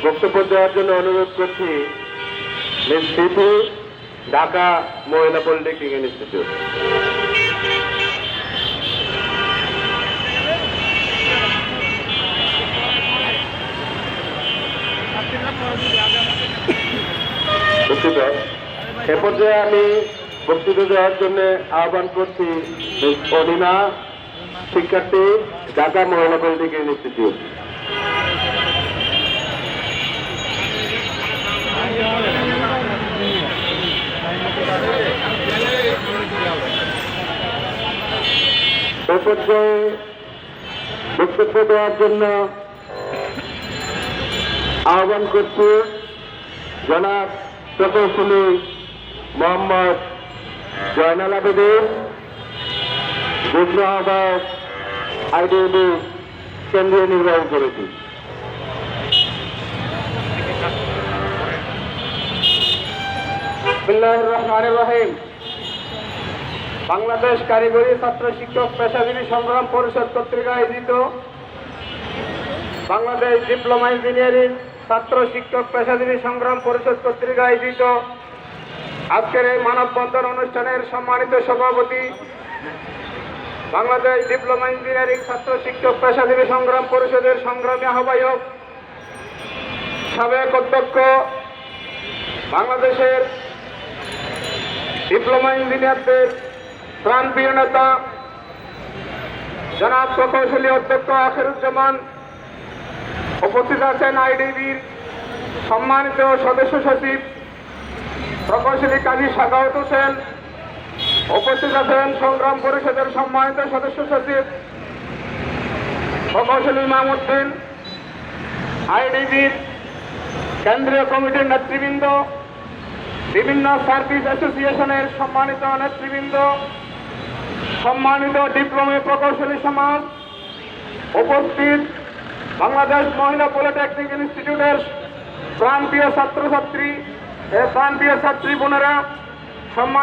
বক্তব্য দেওয়ার জন্য অনুরোধ করছি মিস সিথি, ঢাকা মহিলা পলিটেকনিক ইনস্টিটিউট। এ পর্যায়ে আমি বক্তব্য দেওয়ার জন্য আহ্বান করছি মিস অনিমা, শিক্ষার্থী, ঢাকা মহিলা পলিটেকনিক ইনস্টিটিউট। এ পর্যায়ে বক্তব্য দেওয়ার জন্য আহ্বান করছি জনাব প্রকৌশলী মোহাম্মদ জয়নাল আবেদীন, যুগ্ম আহ্বায়ক, আইডিবি কেন্দ্রীয় নির্বাহী কমিটি। বিসমিল্লাহির রহমানির রহিম। বাংলাদেশ কারিগরি ছাত্র শিক্ষক পেশাজীবী সংগ্রাম পরিষদ কর্তৃক আয়োজিত বাংলাদেশ ডিপ্লোমা ইঞ্জিনিয়ারিং ছাত্র শিক্ষক পেশাজীবী সংগ্রাম পরিষদ কর্তৃক আয়োজিত আজকের এই মানববন্ধন অনুষ্ঠানের সম্মানিত সভাপতি, বাংলাদেশ ডিপ্লোমা ইঞ্জিনিয়ারিং ছাত্র শিক্ষক পেশাজীবী সংগ্রাম পরিষদের সংগ্রামী আহ্বায়ক, সাবেক অধ্যক্ষ, বাংলাদেশের ডিপ্লোমা ইঞ্জিনিয়ারদের প্রাণপ্রিয় নেতা জনাব প্রকৌশলী অধ্যক্ষ আখিরুজ্জামান, উপস্থিত আছেন আইডিবির সম্মানিত সদস্য সচিব প্রকৌশলী কাজী সাখাওয়াত হোসেন, উপস্থিত আছেন সংগ্রাম পরিষদের সম্মানিত সদস্য সচিব প্রকৌশলী ইমামউদ্দিন, আইডিবির কেন্দ্রীয় কমিটির নেতৃবৃন্দ, বিভিন্ন সার্ভিস অ্যাসোসিয়েশনের সম্মানিত নেতৃবৃন্দ, সম্মানিত ডিপ্লোমা প্রকৌশলী সমাজ, উপস্থিত বাংলাদেশ মহিলা পলিটেকনিক ইনস্টিটিউটের প্রাণপ্রিয় ছাত্রছাত্রী, প্রাণপ্রিয় ছাত্রী বোনেরা, সম্মান